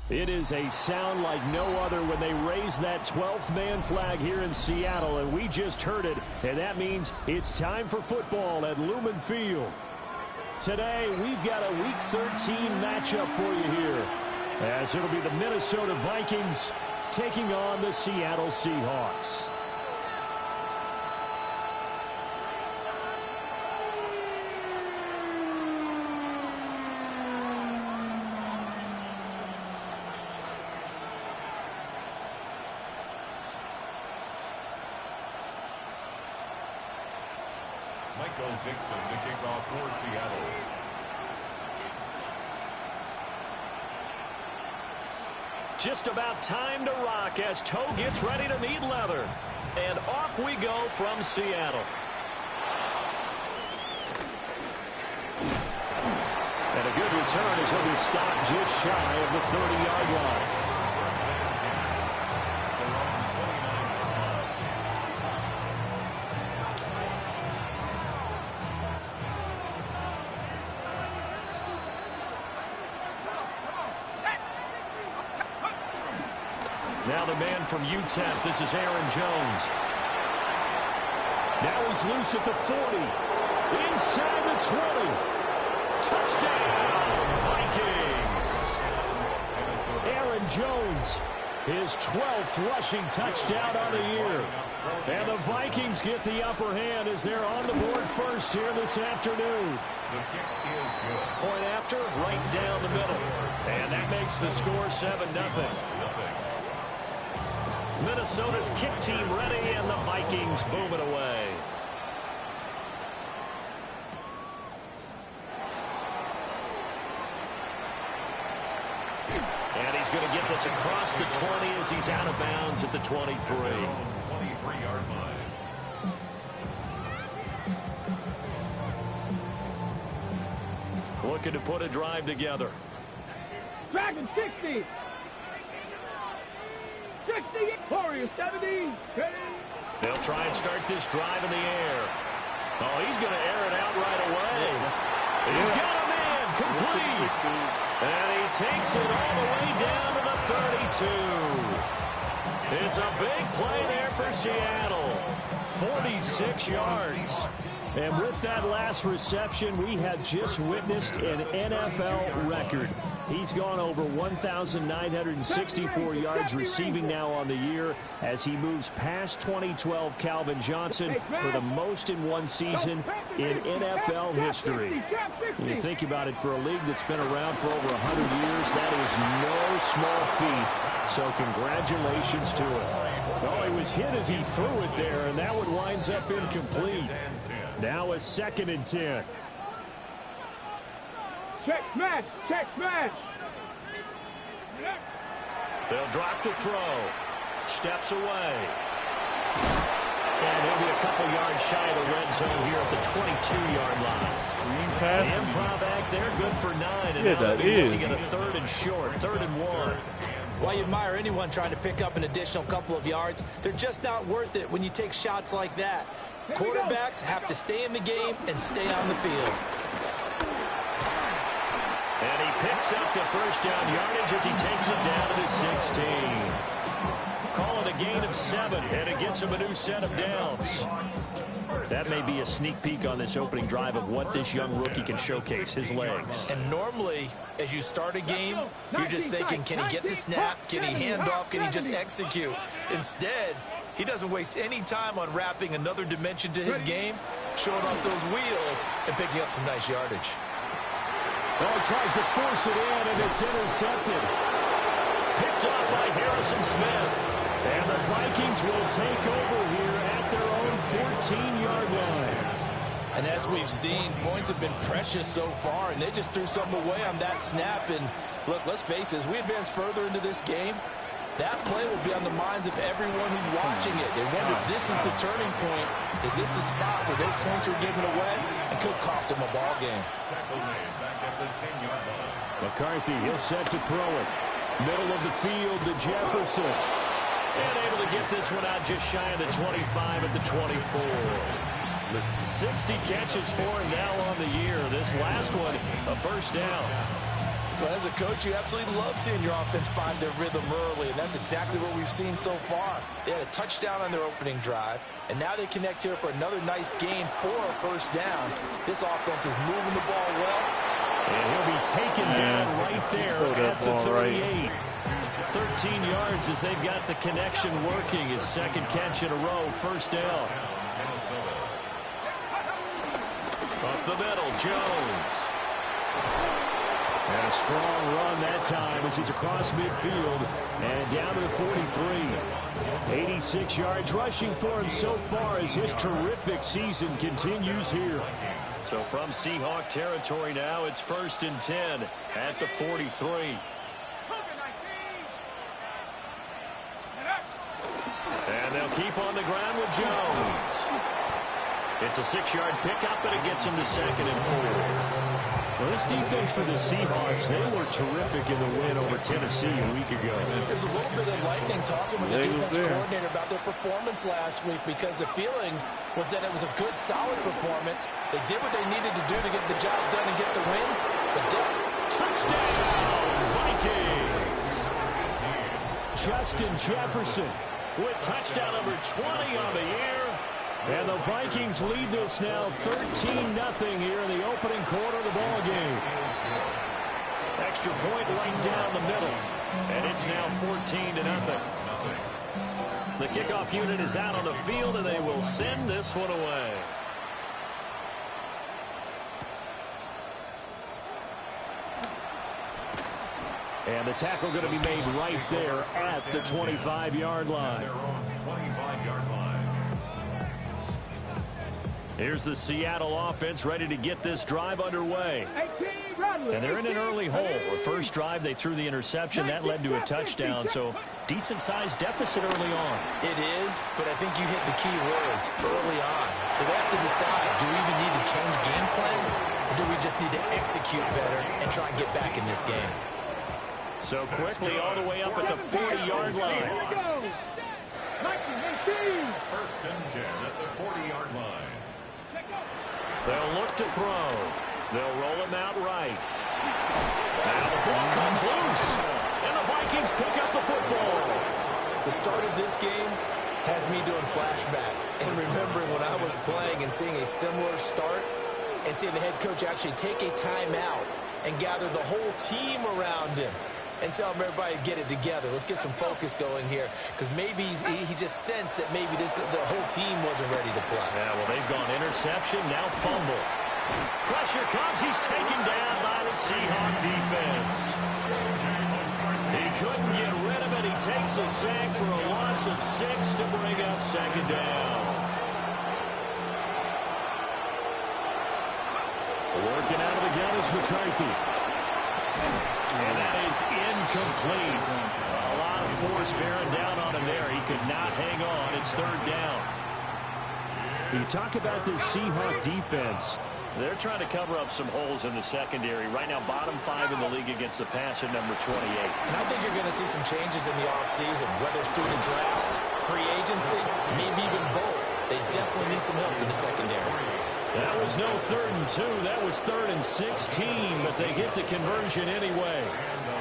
It is a sound like no other when they raise that 12th man flag here in Seattle, and we just heard it, and that means it's time for football at Lumen Field. Today, we've got a Week 13 matchup for you here, as it'll be the Minnesota Vikings taking on the Seattle Seahawks. The kickoff for Seattle. Just about time to rock as toe gets ready to meet leather. And off we go from Seattle. And a good return as he'll be stopped just shy of the 30-yard line. Now the man from UTEP, this is Aaron Jones. Now he's loose at the 40. Inside the 20. Touchdown, Vikings! Aaron Jones, his 12th rushing touchdown on the year. And the Vikings get the upper hand as they're on the board first here this afternoon. The kick is good. Point after, right down the middle. And that makes the score 7-0. Minnesota's kick team ready, and the Vikings boom it away. And he's going to get this across the 20 as he's out of bounds at the 23. 23-yard line. Looking to put a drive together. Dragon 60. 60, Warriors 70. They'll try and start this drive in the air. Oh, he's going to air it out right away. He's got him in, complete. And he takes it all the way down to the 32. It's a big play there for Seattle. 46 yards. And with that last reception, we have just witnessed an NFL record. He's gone over 1,964 yards receiving now on the year as he moves past 2012 Calvin Johnson for the most in one season in NFL history. When you think about it, for a league that's been around for over 100 years, that is no small feat. So congratulations to him. Well, he was hit as he threw it there, and that one winds up incomplete. Now a 2nd and 10. Check smash, check smash. They'll drop the throw. Steps away. And he'll be a couple yards shy of the red zone here at the 22-yard line. The improv act there, good for 9. And yeah, now that they'll be is. looking at a 3rd and short, 3rd and 1. Well, you admire anyone trying to pick up an additional couple of yards. They're just not worth it when you take shots like that. Quarterbacks have to stay in the game and stay on the field. And he picks up the first down yardage as he takes it down to the 16. Call it a gain of 7, and it gets him a new set of downs. That may be a sneak peek on this opening drive of what this young rookie can showcase, his legs. And normally, as you start a game, you're just thinking, can he get the snap? Can he hand off? Can he just execute? Instead, he doesn't waste any time on wrapping another dimension to his game, showing off those wheels, and picking up some nice yardage. Oh, he tries to force it in, and it's intercepted. Picked up by Harrison Smith. And the Vikings will take over here at their own 14-yard line. And as we've seen, points have been precious so far, and they just threw something away on that snap. And look, let's face it, as we advance further into this game, that play will be on the minds of everyone who's watching it. They wonder if this is the turning point. Is this the spot where those points are given away and could cost them a ball game? Tackle made back at the 10-yard line. McCarthy, he'll set to throw it. Middle of the field to Jefferson. And able to get this one out just shy of the 25 at the 24. 60 catches for him now on the year. This last one, a first down. Well, as a coach, you absolutely love seeing your offense find their rhythm early, and that's exactly what we've seen so far. They had a touchdown on their opening drive, and now they connect here for another nice game for a first down. This offense is moving the ball well. And he'll be taken down right there at the 38. 13 yards as they've got the connection working. His second catch in a row, first down. Up the middle, Jones. And a strong run that time as he's across midfield and down to the 43. 86 yards rushing for him so far as his terrific season continues here. So from Seahawk territory now, it's 1st and 10 at the 43. And they'll keep on the ground with Jones. It's a 6-yard pickup, and it gets him to 2nd and 4. Well, this defense for the Seahawks, they were terrific in the win over Tennessee a week ago. There's a little bit of lightning talking with the defense coordinator about their performance last week because the feeling was that it was a good, solid performance. They did what they needed to do to get the job done and get the win. Touchdown, Vikings! Justin Jefferson with touchdown number 20 on the year. And the Vikings lead this now 13-0 here in the opening quarter of the ball game. Extra point right down the middle. And it's now 14-0. The kickoff unit is out on the field, and they will send this one away. And the tackle going to be made right there at the 25-yard line. Here's the Seattle offense ready to get this drive underway. And they're in an early hole. The first drive, they threw the interception. That led to a touchdown, so decent-sized deficit early on. It is, but I think you hit the key words early on. So they have to decide, do we even need to change game plan, or do we just need to execute better and try and get back in this game? So quickly all the way up at the 40-yard line. 1st and 10 at the 40-yard line. They'll look to throw. They'll roll him out right. Now the ball comes loose. And the Vikings pick up the football. The start of this game has me doing flashbacks and remembering when I was playing and seeing a similar start and seeing the head coach actually take a timeout and gather the whole team around him and tell him everybody to get it together. Let's get some focus going here, because maybe he just sensed that maybe the whole team wasn't ready to play. Yeah, well, they've gone interception, now fumble. Pressure comes. He's taken down by the Seahawk defense. He couldn't get rid of it. He takes a sack for a loss of 6 to bring up 2nd down. Working out of the gun is McCarthy. And that is incomplete. A lot of force bearing down on him there. He could not hang on. It's 3rd down. You talk about this Seahawk defense. They're trying to cover up some holes in the secondary. Right now, bottom 5 in the league against the pass at number 28. And I think you're going to see some changes in the offseason, whether it's through the draft, free agency, maybe even both. They definitely need some help in the secondary. That was no 3rd and 2. That was 3rd and 16, but they get the conversion anyway.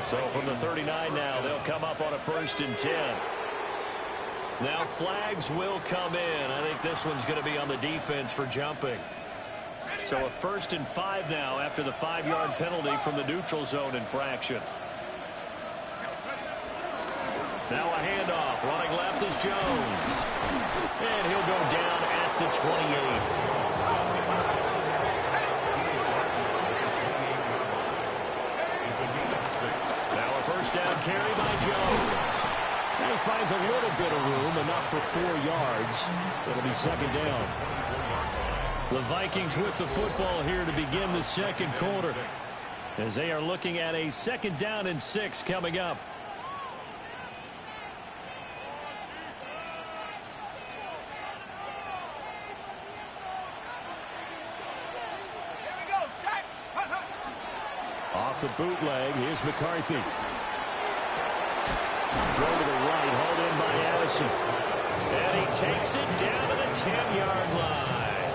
So from the 39 now, they'll come up on a 1st and 10. Now flags will come in. I think this one's going to be on the defense for jumping. So a 1st and 5 now after the 5-yard penalty from the neutral zone infraction. Now a handoff. Running left is Jones. And he'll go down at the 28. Now a first down carry by Jones. And he finds a little bit of room, enough for 4 yards. It'll be 2nd down. The Vikings with the football here to begin the 2nd quarter, as they are looking at a 2nd down and 6 coming up. the bootleg. Here's McCarthy. Throw to the right, hauled in by Addison. And he takes it down to the 10-yard line.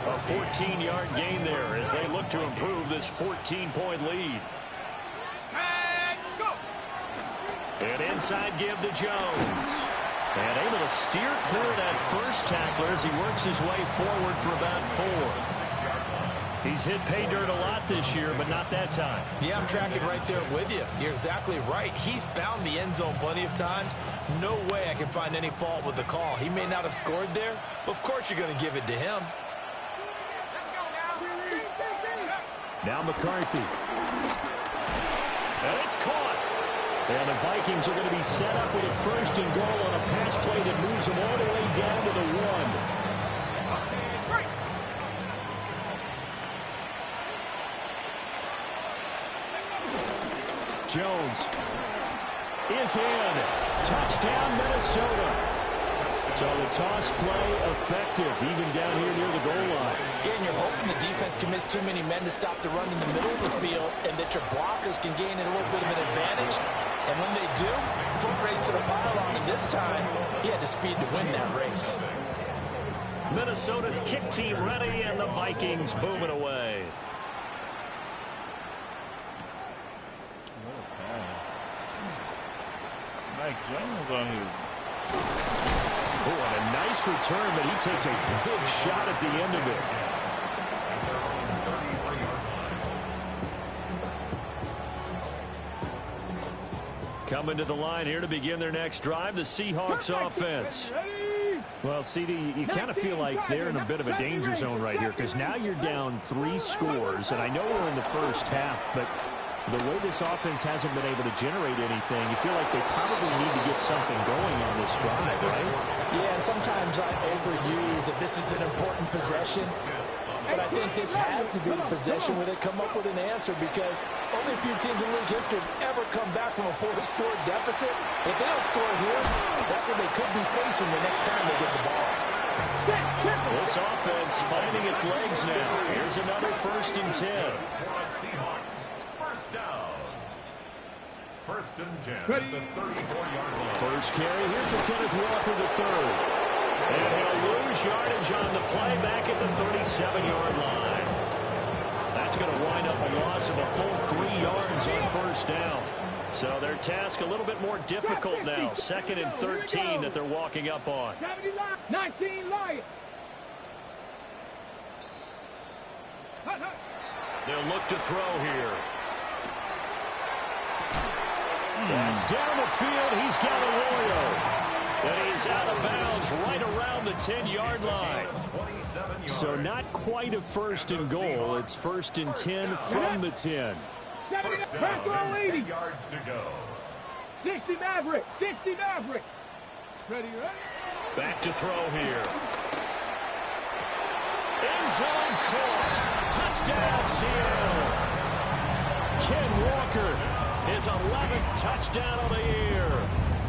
A 14-yard gain there as they look to improve this 14-point lead. An inside give to Jones. And able to steer clear of that first tackler as he works his way forward for about 4. He's hit pay dirt a lot this year, but not that time. Yeah, I'm tracking right there with you. You're exactly right. He's bound the end zone plenty of times. No way I can find any fault with the call. He may not have scored there, but of course you're going to give it to him. Now McCarthy. And it's caught. And the Vikings are going to be set up with a first and goal on a pass play that moves them all the way down to the 1. Jones is in. Touchdown, Minnesota. So the toss play effective, even down here near the goal line. Yeah, and you're hoping the defense commits too many men to stop the run in the middle of the field and that your blockers can gain a little bit of an advantage. And when they do, foot race to the pylon, and this time, he had the speed to win that race. Minnesota's kick team ready, and the Vikings booming away. Mike Jones on here. Oh, and a nice return, but he takes a big shot at the end of it. Coming to the line here to begin their next drive, the Seahawks offense. Well, CD, you kind of feel like they're in a bit of a danger zone right here because now you're down 3 scores, and I know we're in the first half, but the way this offense hasn't been able to generate anything, you feel like they probably need to get something going on this drive, right? Yeah, and sometimes I overuse if this is an important possession. But I think this has to be the possession where they come up with an answer because only a few teams in league history have ever come back from a 4-score deficit. If they don't score here, that's what they could be facing the next time they get the ball. This offense finding its legs now. Here's another 1st and 10. Seahawks, first down. 1st and 10 at the 34-yard line. First carry, here's the Kenneth Walker III. And he'll lose yardage on the play back at the 37-yard line. That's going to wind up a loss of a full 3 yards on 1st down. So their task a little bit more difficult now. 2nd and 13 that they're walking up on. 19 Lions. They'll look to throw here. That's down the field. He's got Arroyo. And he's out of bounds right around the 10-yard line. So not quite a 1st and goal. It's 1st and 10 from the 10. First down, 10 yards to go. 60 Maverick. 60 Maverick. Ready, ready? Back to throw here. End zone caught. Touchdown, Seattle. Ken Walker, his 11th touchdown of the year.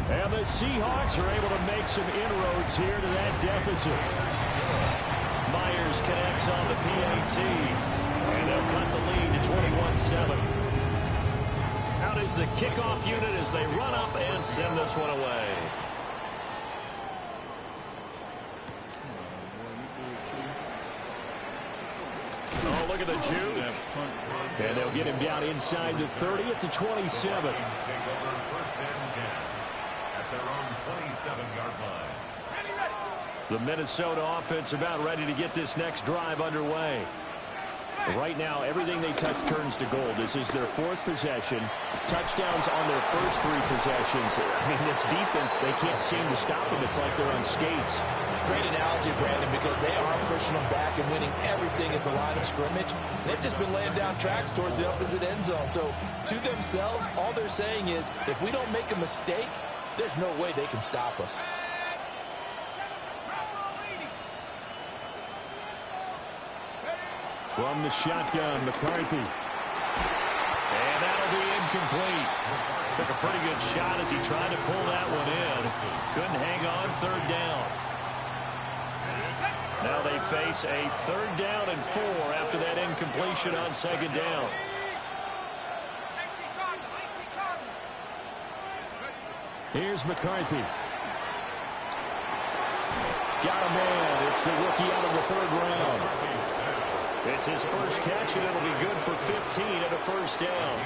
And the Seahawks are able to make some inroads here to that deficit. Myers connects on the PAT. And they'll cut the lead to 21-7. Out is the kickoff unit as they run up and send this one away. Oh, look at the juke. And they'll get him down inside the 30 at the 27. The Minnesota offense about ready to get this next drive underway. Right now, everything they touch turns to gold. This is their 4th possession. Touchdowns on their first 3 possessions. I mean, this defense, they can't seem to stop them. It's like they're on skates. Great analogy, Brandon, because they are pushing them back and winning everything at the line of scrimmage. They've just been laying down tracks towards the opposite end zone. So, to themselves, all they're saying is, if we don't make a mistake, there's no way they can stop us. From the shotgun, McCarthy. And that'll be incomplete. Took a pretty good shot as he tried to pull that one in. Couldn't hang on 3rd down. Now they face a 3rd down and 4 after that incompletion on 2nd down. Here's McCarthy. Got a man. It's the rookie out of the 3rd round. It's his first catch, and it'll be good for 15 and a first down.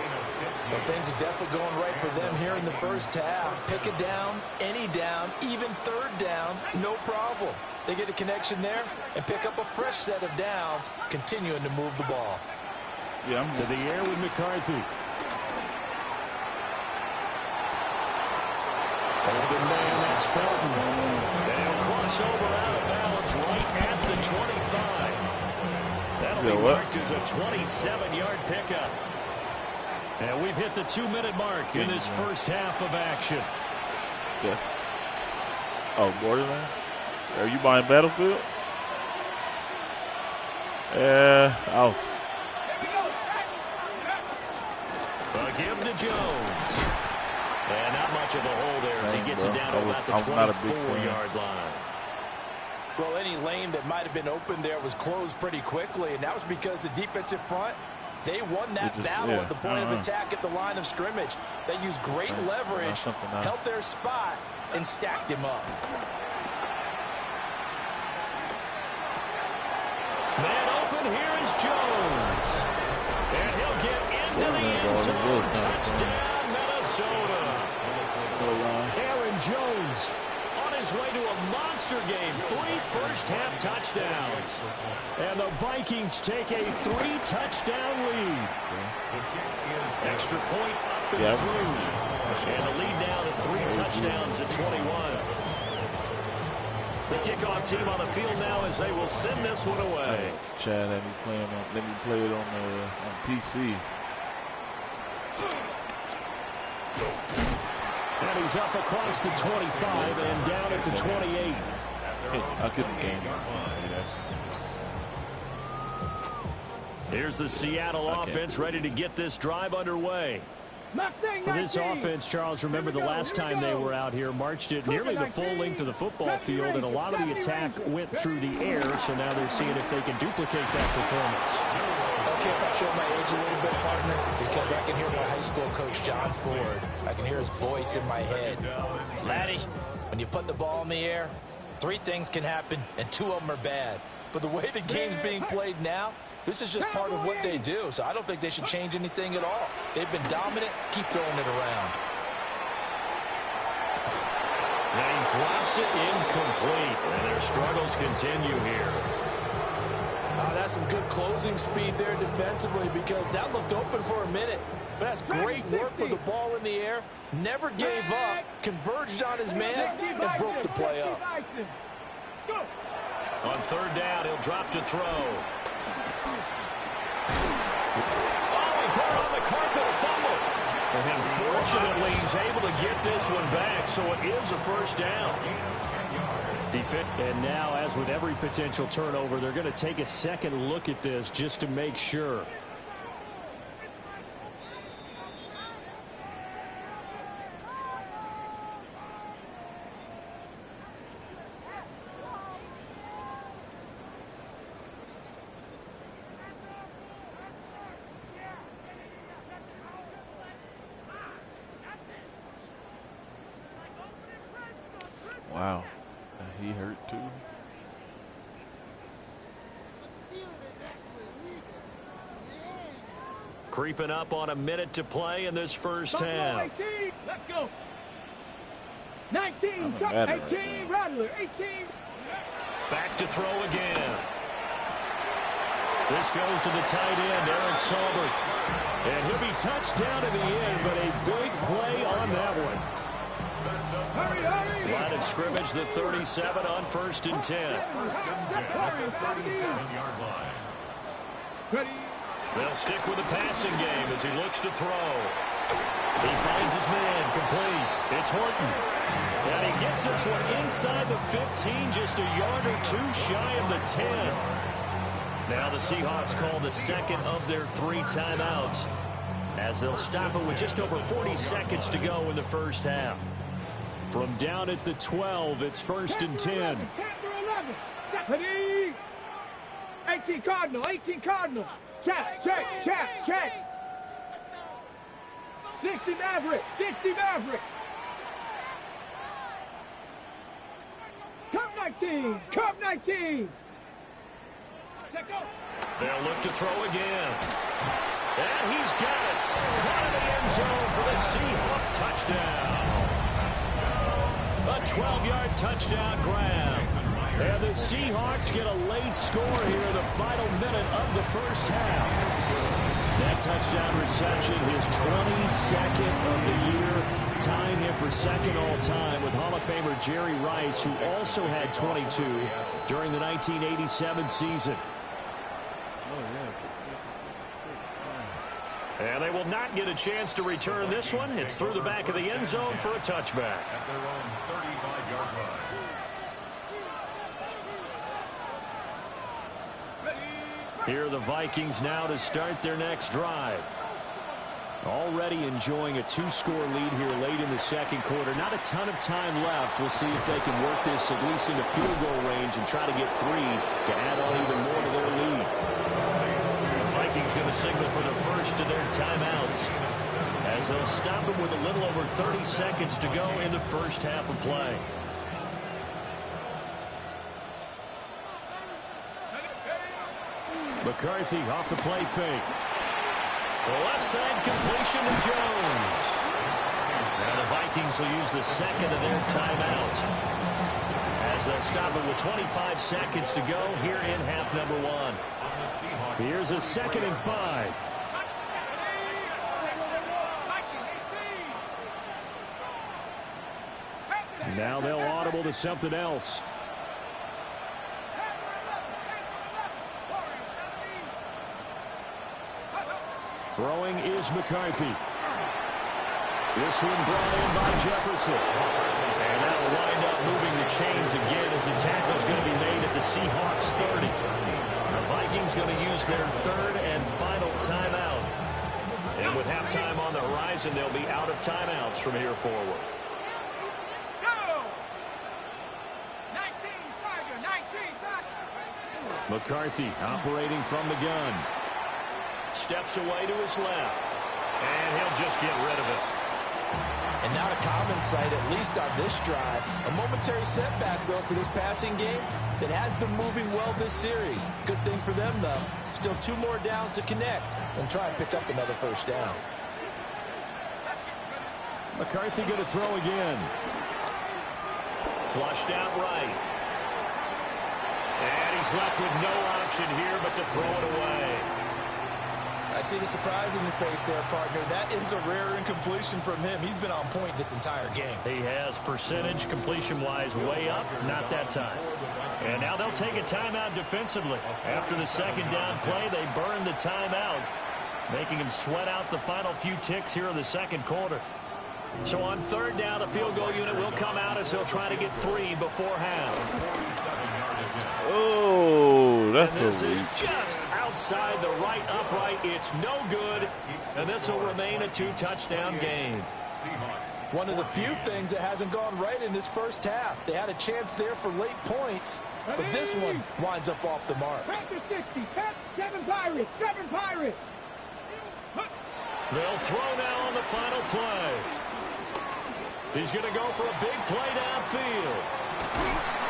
Well, things are definitely going right for them here in the first half. Pick a down, any down, even 3rd down, no problem. They get a connection there and pick up a fresh set of downs, continuing to move the ball. Yeah, to the air with McCarthy. Open man, that's Felton. They'll cross over out of bounds right at the 25. That'll be marked as a 27-yard pickup. And we've hit the 2-minute mark in this first half of action. Yeah. Oh, Borderlands? Are you buying Battlefield? I'll... Give to Jones. And not much of a hole there as he gets it down to about the 24-yard line. Well, any lane that might have been open there was closed pretty quickly, and that was because the defensive front, they won that battle at the point of attack at the line of scrimmage. They used great leverage, held their spot, and stacked him up. Man open, here is Jones. And he'll get into the end zone. Touchdown, Minnesota. Aaron Jones on his way to a monster game. 3 first-half touchdowns. And the Vikings take a 3-touchdown lead. Extra point up and through. And the lead now to 3 touchdowns at 21. The kickoff team on the field now as they will send this one away. Chad, let me play it on PC. And he's up across the 25 and down at the 28. I couldn't game. Here's the Seattle offense ready to get this drive underway. For this offense, Charles, remember the last time they were out here, marched it nearly the full length of the football field, and a lot of the attack went through the air, so now they're seeing if they can duplicate that performance. Okay, if I show my age a little bit, partner, because I can hear my high school coach, John Ford. I can hear his voice in my head. Laddie, when you put the ball in the air, 3 things can happen, and 2 of them are bad. But the way the game's being played now, this is just part of what they do, so I don't think they should change anything at all. They've been dominant. Keep throwing it around. And he drops it incomplete, and their struggles continue here. That's some good closing speed there defensively because that looked open for a minute. But that's great work with the ball in the air. Never gave up, converged on his man, and broke the play up. On 3rd down, he'll drop to throw. Oh, he put it on the carpet, a fumble. And unfortunately, he's able to get this one back, so it is a first down. And now, as with every potential turnover, they're going to take a second look at this just to make sure. Wow. He hurt too. Creeping up on a minute to play in this first half. 18, let's go. 19, 18, Rattler, 18. Back to throw again. This goes to the tight end, Aaron Saubert. And he'll be touched down in the end, but a big play on that one. Hurry, hurry. Line of scrimmage, the 37 on 1st and 10. 37-yard line. Ready. They'll stick with the passing game as he looks to throw. He finds his man, complete. It's Horton. And he gets this one inside the 15, just a yard or 2 shy of the 10. Now the Seahawks call the second of their 3 timeouts as they'll stop it with just over 40 seconds to go in the first half. From down at the 12, it's 1st and 10. 18 Cardinal, 18 Cardinal. Check. 60 Maverick, 60 Maverick. 19. Cup 19. They'll look to throw again. And he's got it. Caught in the end zone for the Seahawk touchdown. A 12-yard touchdown grab. And the Seahawks get a late score here in the final minute of the first half. That touchdown reception, his 22nd of the year, tying him for second all-time with Hall of Famer Jerry Rice, who also had 22 during the 1987 season. And they will not get a chance to return this one. It's through the back of the end zone for a touchback. At their own 35-yard line. Here are the Vikings now to start their next drive. Already enjoying a 2-score lead here late in the second quarter. Not a ton of time left. We'll see if they can work this at least into field goal range and try to get 3 to add on even more to their lead. The Vikings going to signal for the first of their timeouts as they'll stop him with a little over 30 seconds to go in the first half of play. McCarthy off the play fake. The left side completion to Jones. Now the Vikings will use the second of their timeouts as they'll stop it with 25 seconds to go here in half number 1. Here's a 2nd and 5. Now they'll audible to something else. Throwing is McCarthy. This one brought in by Jefferson. And that'll wind up moving the chains again as the tackle's going to be made at the Seahawks 30. The Vikings going to use their 3rd and final timeout. And with halftime on the horizon, they'll be out of timeouts from here forward. McCarthy operating from the gun. Steps away to his left. And he'll just get rid of it. And not a common sight, at least on this drive. A momentary setback, though, for this passing game that has been moving well this series. Good thing for them, though. Still 2 more downs to connect and try and pick up another first down. McCarthy going to throw again. Flushed out right. And he's left with no option here but to throw it away. I see the surprise in your face there, partner. That is a rare incompletion from him. He's been on point this entire game. He has percentage completion-wise way up, not that time. And now they'll take a timeout defensively. After the second down play, they burn the timeout, making him sweat out the final few ticks here in the second quarter. So on 3rd down, the field goal unit will come out as they'll try to get 3 before half. Oh, that's and this a is just outside the right upright. It's no good, and this will remain a 2-touchdown game. One of the few things that hasn't gone right in this first half. They had a chance there for late points, but this one winds up off the mark. 60, 7 Pirates, 7 Pirates. They'll throw now on the final play. He's going to go for a big play downfield.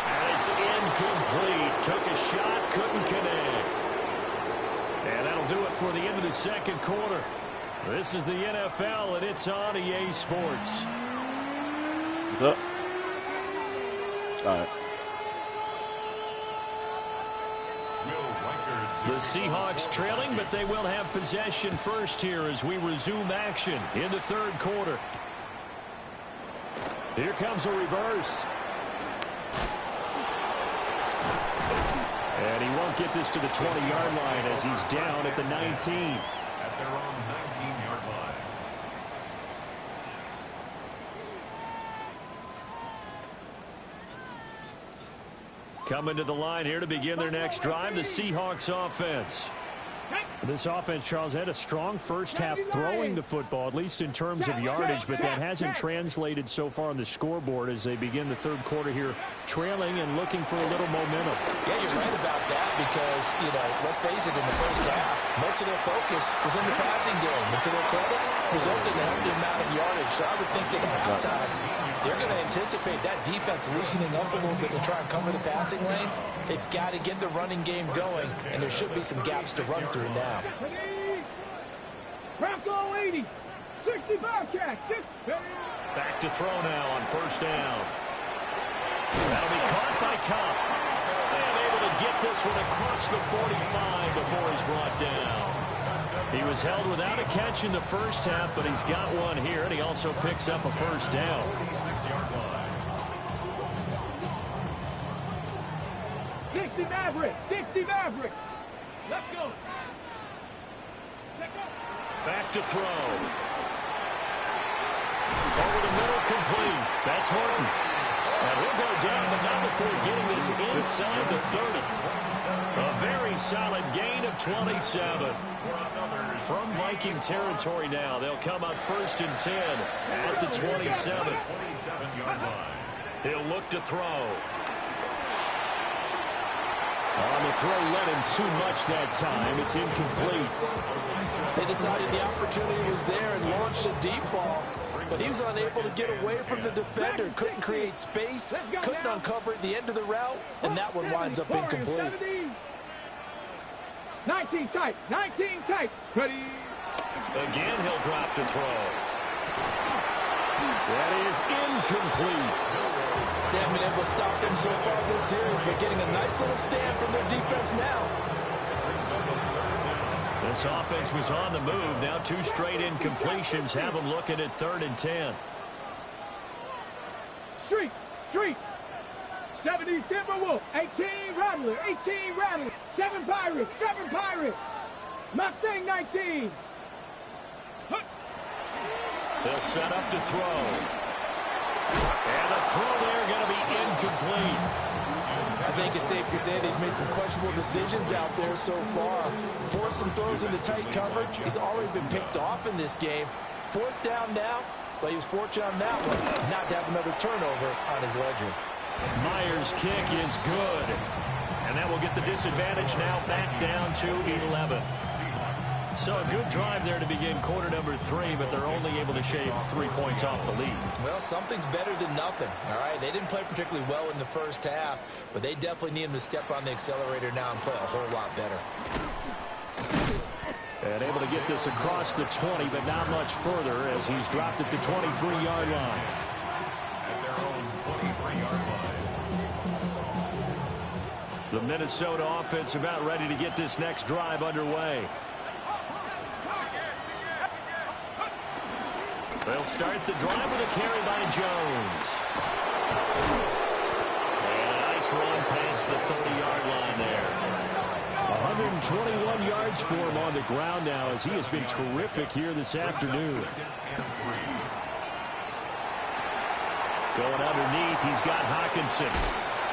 And it's incomplete. Took a shot, couldn't connect. And that'll do it for the end of the second quarter. This is the NFL, and it's on EA Sports. What's up? All right. The Seahawks trailing, but they will have possession first here as we resume action in the 3rd quarter. Here comes a reverse. And he won't get this to the 20-yard line as he's down at the 19. At their own 19-yard line. Coming to the line here to begin their next drive, the Seahawks offense. This offense, Charles, had a strong first half throwing the football, at least in terms of yardage, but that hasn't translated so far on the scoreboard as they begin the 3rd quarter here, trailing and looking for a little momentum. Yeah, you're right about that because, let's face it, in the first half, most of their focus was in the passing game. And to their credit, resulted in a healthy amount of yardage. So I would think that at halftime, They're going to anticipate that defense loosening up a little bit to try and cover the passing lanes. They've got to get the running game going, and there should be some gaps to run through now. Bronco 80. 65 catch. Back to throw now on first down. That'll be caught by Cup. And able to get this one across the 45 before he's brought down. He was held without a catch in the first half, but he's got one here, and he also picks up a first down. 60 Mavericks. 60 Mavericks. Let's go. Back to throw. Over the middle, complete. That's Horton. And he'll go down, but not before getting this inside the 30. A very solid gain of 27. From Viking territory now, they'll come up first and 10 at the 27. He'll look to throw. On the throw, let him too much that time. It's incomplete. They decided the opportunity was there and launched a deep ball, but he was unable to get away from the defender, couldn't create space, couldn't uncover at the end of the route, and that one winds up incomplete. 19 tight. 19 tight. Ready. Again, he'll drop to throw. That is incomplete. They haven't been able to stop them so far this series, but getting a nice little stand from their defense now. This offense was on the move. Now two straight incompletions have them looking at 3rd and 10. Street. 70 Timberwolf. 18 Rattler. 18 Rattler. 7 Pirates. 7 Pirates. Mustang 19. They'll set up to throw. And the throw there going to be incomplete. I think it's safe to say that he's made some questionable decisions out there so far. Forced some throws into tight coverage. He's already been picked off in this game. 4th down now, but he was fortunate on that one not to have another turnover on his ledger. Myers' kick is good. And that will get the disadvantage now back down to 11. So a good drive there to begin quarter number 3, but they're only able to shave 3 points off the lead. Well, something's better than nothing, all right? They didn't play particularly well in the first half, but they definitely need him to step on the accelerator now and play a whole lot better. And able to get this across the 20, but not much further as he's dropped at the 23-yard line. At their own 23-yard line. The Minnesota offense about ready to get this next drive underway. They'll start the drive with a carry by Jones. And a nice run past the 30-yard line there. 121 yards for him on the ground now as he has been terrific here this afternoon. Going underneath, he's got Hawkinson.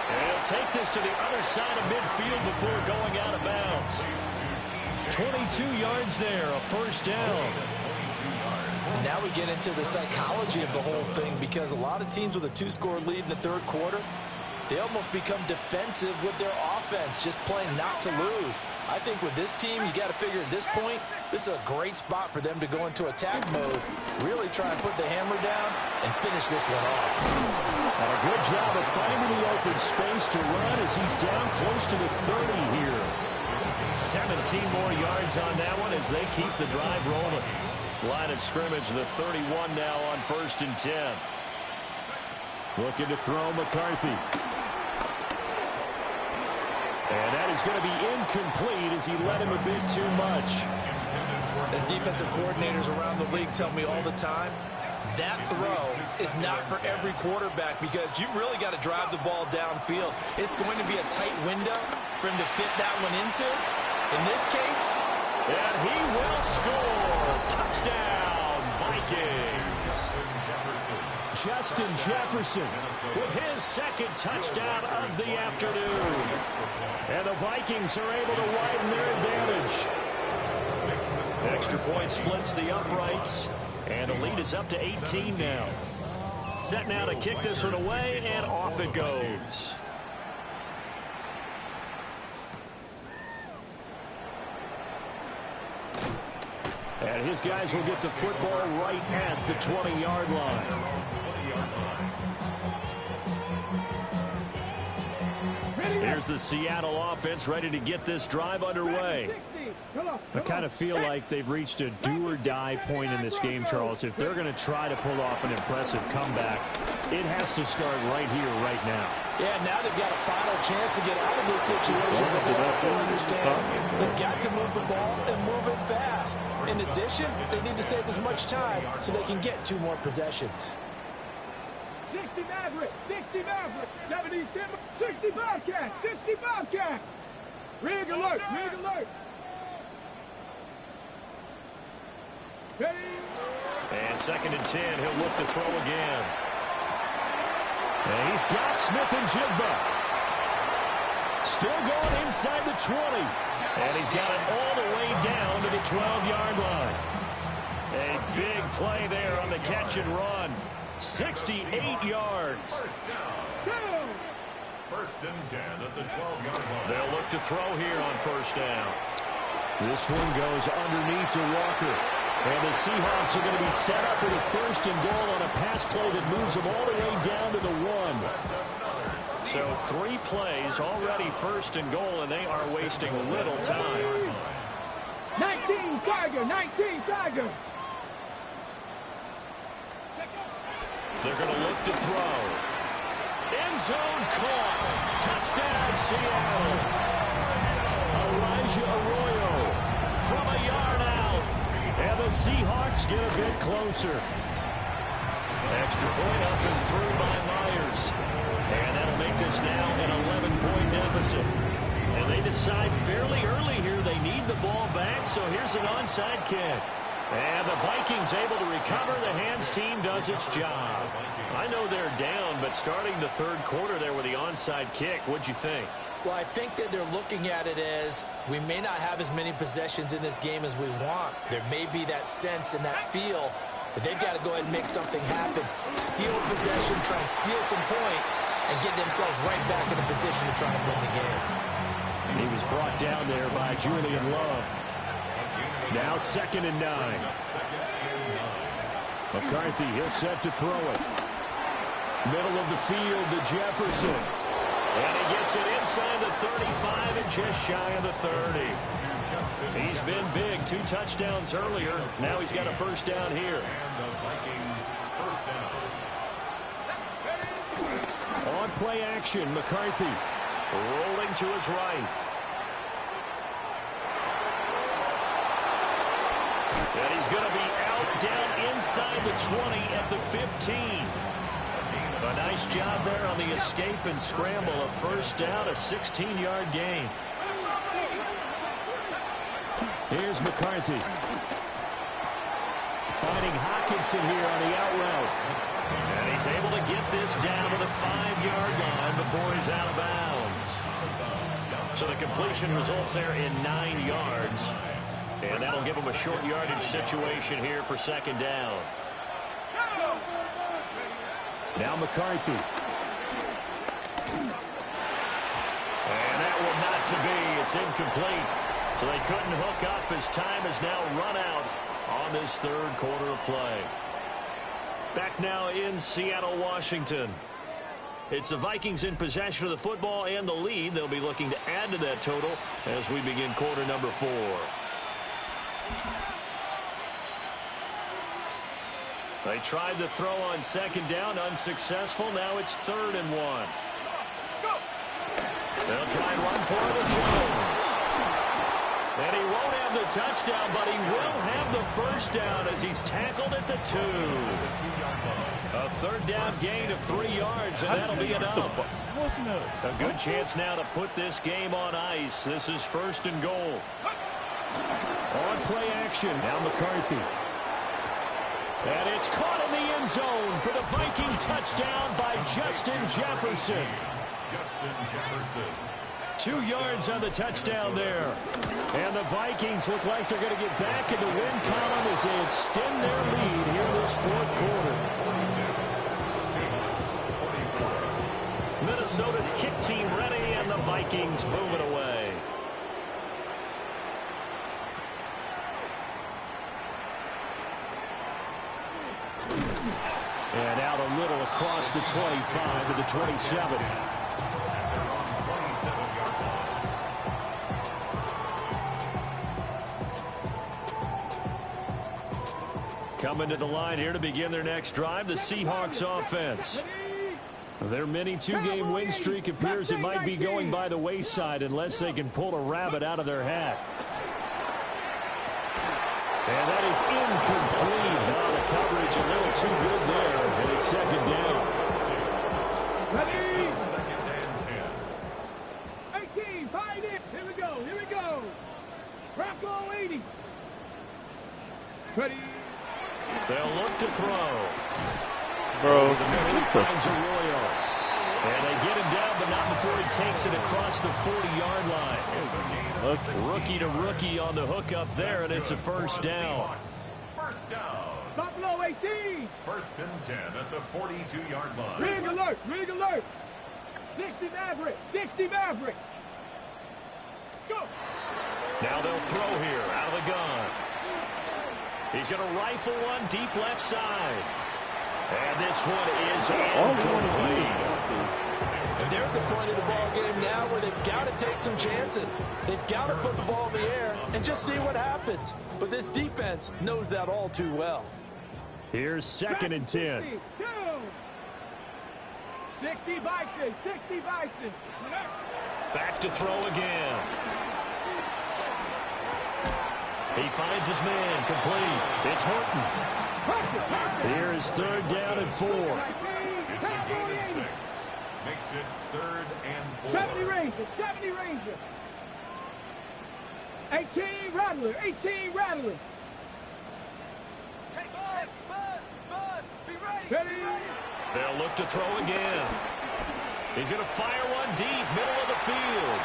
And he'll take this to the other side of midfield before going out of bounds. 22 yards there, a first down. Now we get into the psychology of the whole thing, because a lot of teams with a 2-score lead in the 3rd quarter, they almost become defensive with their offense, just playing not to lose. I think with this team, you got to figure at this point, this is a great spot for them to go into attack mode, really try and put the hammer down and finish this one off. And a good job of finding the open space to run as he's down close to the 30 here. 17 more yards on that one as they keep the drive rolling. Line of scrimmage, the 31 now on 1st and 10. Looking to throw McCarthy. And that is going to be incomplete as he led him a bit too much. As defensive coordinators around the league tell me all the time, that throw is not for every quarterback because you've really got to drive the ball downfield. It's going to be a tight window for him to fit that one into. In this case, and he will score. Touchdown, Vikings. Justin Jefferson with his 2nd touchdown of the afternoon. And the Vikings are able to widen their advantage. Extra point splits the uprights. And the lead is up to 18 now. Set now to kick this one away, and off it goes. And his guys will get the football right at the 20-yard line. Here's the Seattle offense ready to get this drive underway. I kind of feel like they've reached a do-or-die point in this game, Charles. If they're going to try to pull off an impressive comeback, it has to start right here, right now. Yeah, now they've got a final chance to get out of this situation, but they also understand they've got to move the ball and move it fast. In addition, they need to save as much time so they can get 2 more possessions. 60 Maverick, 60 Maverick, 70 Timber, 60 Bobcat, 60 Bobcat. Rig alert, rig alert. Ready. And 2nd and 10, he'll look to throw again. And he's got Smith and Jigba. Still going inside the 20. And he's got it all the way down to the 12-yard line. A big play there on the catch and run. 68 yards. First and 10 at the 12-yard line. They'll look to throw here on 1st down. This one goes underneath to Walker. And the Seahawks are going to be set up with a 1st and goal on a pass play that moves them all the way down to the 1. So 3 plays already 1st and goal, and they are wasting little time. 19 Tiger, 19 Tiger. They're going to look to throw. End zone caught. Touchdown, Seattle. Elijah Arroyo from a yard out. And the Seahawks get a bit closer. Extra point up and through by Myers. And that'll make this now an 11-point deficit. And they decide fairly early here they need the ball back, so here's an onside kick. And the Vikings able to recover. The hands team does its job. I know they're down, but starting the 3rd quarter there with the onside kick, what'd you think? Well, I think that they're looking at it as we may not have as many possessions in this game as we want. There may be that sense and that feel that they've got to go ahead and make something happen. Steal a possession, try and steal some points, and get themselves right back in a position to try and win the game. He was brought down there by Julian Love. Now 2nd and 9. McCarthy, he'll set to throw it. Middle of the field to Jefferson. And he gets it inside the 35 and just shy of the 30. He's been big. 2 touchdowns earlier. Now he's got a 1st down here. On play action, McCarthy rolling to his right. And he's going to be out down inside the 20 at the 15. A nice job there on the escape and scramble. A 1st down, a 16-yard gain. Here's McCarthy. Finding Hawkinson here on the out route. And he's able to get this down to the 5-yard line before he's out of bounds. So the completion results there in 9 yards. And that'll give him a short yardage situation here for 2nd down. Now McCarthy. And that one not to be. It's incomplete. So they couldn't hook up as time has now run out on this 3rd quarter of play. Back now in Seattle, Washington. It's the Vikings in possession of the football and the lead. They'll be looking to add to that total as we begin quarter number 4. They tried the throw on 2nd down, unsuccessful. Now it's 3rd and 1. They'll try and run for it with Jones. And he won't have the touchdown, but he will have the 1st down as he's tackled at the 2. A 3rd down gain of 3 yards, and that'll be enough. A good chance now to put this game on ice. This is 1st and goal. On play action, now McCarthy. And it's caught in the end zone for the Viking touchdown by Justin Jefferson. 2 yards on the touchdown there. And the Vikings look like they're going to get back in the win column as they extend their lead here this 4th quarter. Minnesota's kick team ready, and the Vikings move it away. And out a little across the 25 to the 27. Coming to the line here to begin their next drive, the Seahawks offense. Their mini two-game win streak appears it might be going by the wayside unless they can pull a rabbit out of their hat. And that is incomplete. Oh, the coverage a little too good there, and it's second down. Ready? Second and 10. 18, find it. Here we go, here we go. Rocco 80. Ready? They'll look to throw. Bro, He finds Arroyo. And they get him down, but not before he takes it across the 40-yard line. Rookie to rookie on the hook up there, and it's a first down. First down. Buffalo 18. First and 10 at the 42-yard line. Rig alert, rig alert. 60 Maverick, 60 Maverick. Go. Now they'll throw here out of the gun. He's going to rifle one deep left side. And this one is incomplete. And they're at the point of the ball game now where they've got to take some chances. They've got to put the ball in the air and just see what happens. But this defense knows that all too well. Here's second and 10. 60 Vikings, 60 Vikings. Back to throw again. He finds his man, complete. It's Horton. Here is third down and 4. It's a gain of 6. Makes it third and 4. 70 Rangers, 70 Rangers. 18 Rattler, 18 Rattler. Ready? They'll look to throw again. He's going to fire one deep, middle of the field.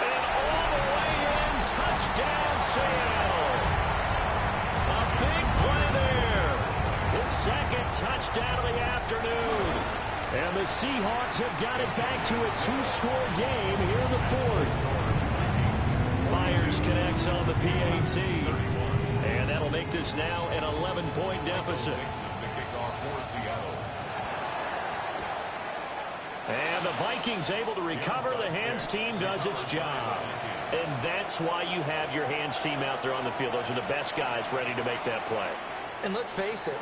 And all the way in, touchdown Seattle. A big play there. His second touchdown of the afternoon. And the Seahawks have got it back to a 2-score game here in the fourth. Myers connects on the PAT. And that'll make this now an 11-point deficit. And the Vikings able to recover. The hands team does its job. And that's why you have your hands team out there on the field. Those are the best guys ready to make that play. And let's face it,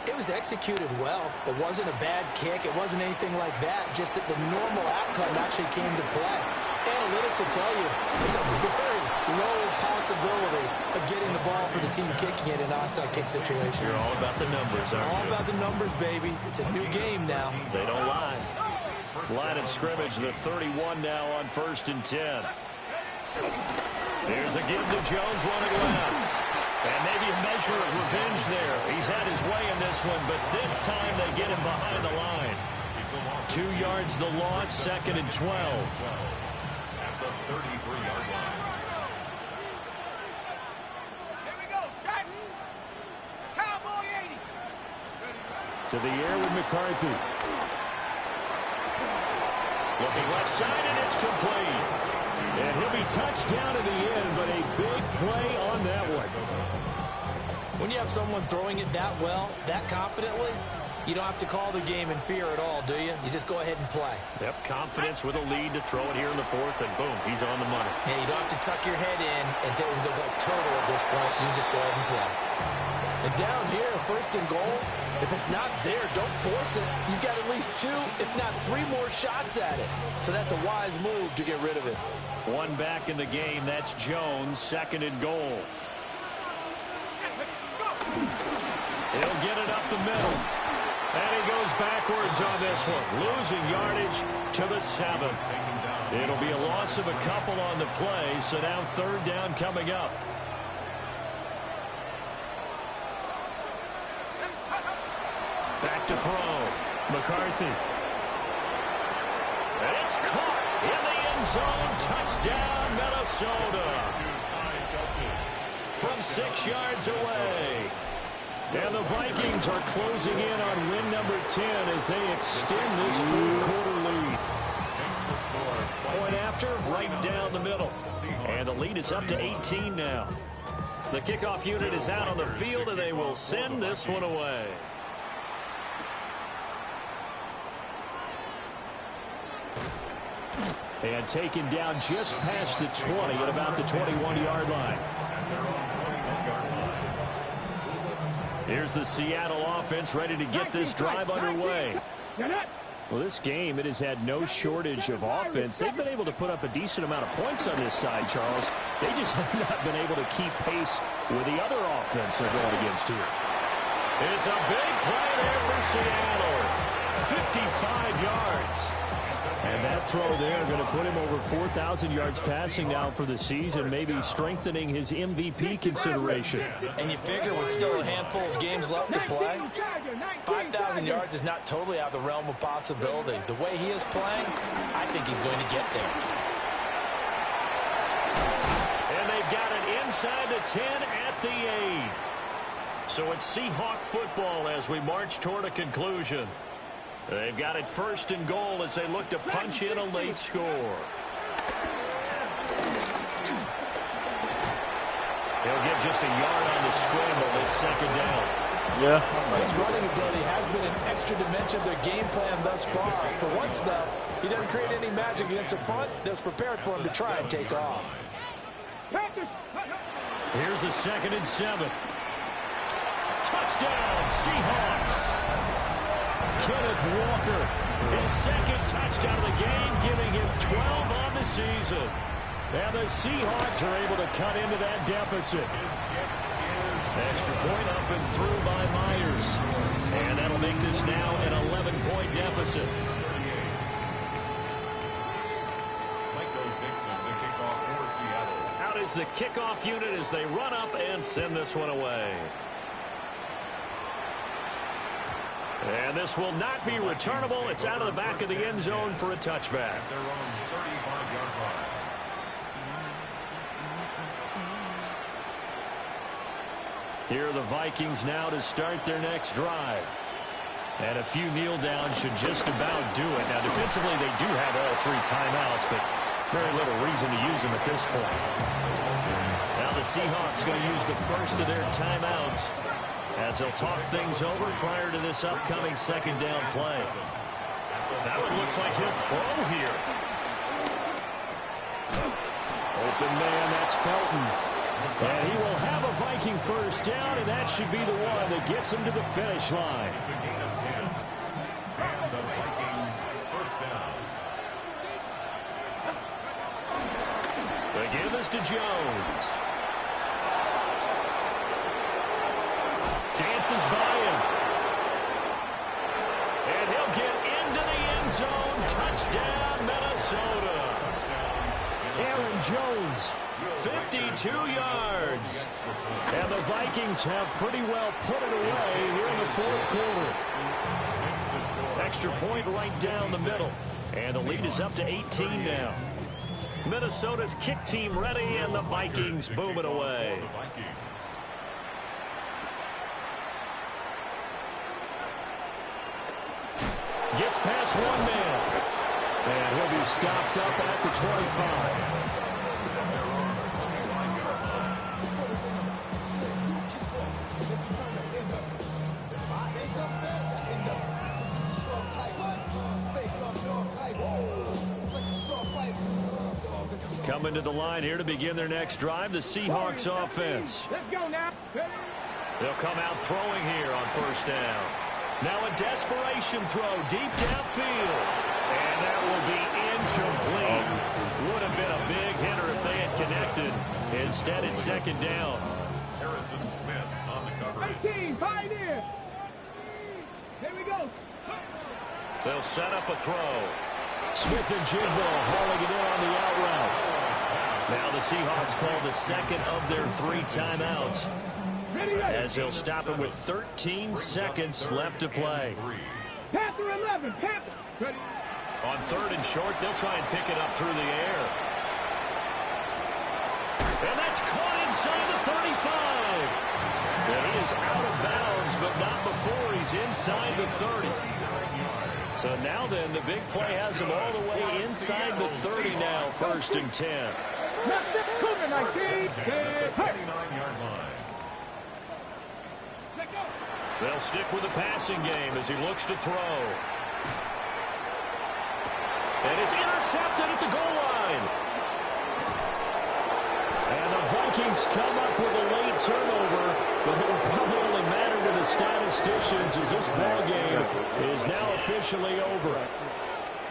it was executed well. It wasn't a bad kick. It wasn't anything like that. Just that the normal outcome actually came to play. Analytics will tell you it's a very low possibility of getting the ball for the team kicking it in an onside kick situation. You're all about the numbers, aren't you? All about the numbers, baby. It's a new game now. They don't lie. Line of scrimmage, the 31 now on first and 10. Here's a give to Jones running left. And maybe a measure of revenge there. He's had his way in this one, but this time they get him behind the line. 2 yards the loss, second and 12. At the 33-yard line. Here we go, Sutton. Cowboy 80. To the air with McCarthy. Looking left side, and it's complete. And he'll be touched down in the end, but a big play on that one. When you have someone throwing it that well, that confidently, you don't have to call the game in fear at all, do you? You just go ahead and play. Yep, confidence with a lead to throw it here in the fourth, and boom, he's on the money. And you don't have to tuck your head in and go like turtle at this point. You can just go ahead and play. And down here, first and goal, if it's not there, don't force it. You've got at least 2, if not 3 more shots at it. So that's a wise move to get rid of it. One back in the game, that's Jones, second and goal. He'll get it up the middle. And he goes backwards on this one, losing yardage to the 7th. It'll be a loss of a couple on the play, so now third down coming up. Back to throw. McCarthy. And it's caught in the end zone. Touchdown, Minnesota. From 6 yards away. And the Vikings are closing in on win number 10 as they extend this fourth-quarter lead. Point after, right down the middle. And the lead is up to 18 now. The kickoff unit is out on the field, and they will send this one away. And taken down just past the 20 at about the 21-yard line. Here's the Seattle offense ready to get this drive underway. Well, this game, it has had no shortage of offense. They've been able to put up a decent amount of points on this side, Charles. They just have not been able to keep pace with the other offense they're going against here. It's a big play there for Seattle. 55 yards. And that throw there going to put him over 4,000 yards passing now for the season, maybe strengthening his MVP consideration. And you figure with still a handful of games left to play, 5,000 yards is not totally out of the realm of possibility. The way he is playing, I think he's going to get there. And they've got it inside the 10 at the 8. So it's Seahawk football as we march toward a conclusion. They've got it first and goal as they look to punch in a late score. He'll get just a yard on the scramble at second down. Yeah. His running ability has been an extra dimension of their game plan thus far. For once, though, he doesn't create any magic against the front that's prepared for him to try and take off. Here's a 2nd and 7. Touchdown, Seahawks. Kenneth Walker, his 2nd touchdown of the game, giving him 12 on the season. And the Seahawks are able to cut into that deficit. Extra point up and through by Myers. And that'll make this now an 11-point deficit. Out is the kickoff unit as they run up and send this one away. And this will not be returnable. It's out of the back of the end zone for a touchback. Here are the Vikings now to start their next drive. And a few kneel downs should just about do it. Now, defensively, they do have all 3 timeouts, but very little reason to use them at this point. Now the Seahawks going to use the first of their timeouts as they'll talk things over prior to this upcoming 2nd down play. That one looks like he'll throw here. Open man, that's Felton. And he will have a Viking first down, and that should be the one that gets him to the finish line. It's a gain of 10. And the Vikings first down. The give is to Jones. Dances by him. And he'll get into the end zone. Touchdown, Minnesota. Aaron Jones, 52 yards. And the Vikings have pretty well put it away here in the 4th quarter. Extra point right down the middle. And the lead is up to 18 now. Minnesota's kick team ready, and the Vikings boom it away. Gets past one man. And he'll be stopped up at the 25. Coming to the line here to begin their next drive, the Seahawks offense. Let's go now. They'll come out throwing here on first down. Now a desperation throw deep downfield. And that will be incomplete. Would have been a big hitter if they had connected. Instead, it's 2nd down. Harrison Smith on the coverage. 18, pioneer. Here we go. They'll set up a throw. Smith and Jigbo hauling it in on the out route. Now the Seahawks call the 2nd of their 3 timeouts, as they'll stop him with 13 seconds left to play. Panther 11, Panther. Ready. On 3rd and short, they'll try and pick it up through the air. And that's caught inside the 35. And he is out of bounds, but not before he's inside the 30. So now then, the big play has him all the way inside the 30 now, 1st and 10. They'll stick with the passing game as he looks to throw. And it's intercepted at the goal line. And the Vikings come up with a late turnover, but it'll probably only matter to the statisticians as this ball game is now officially over.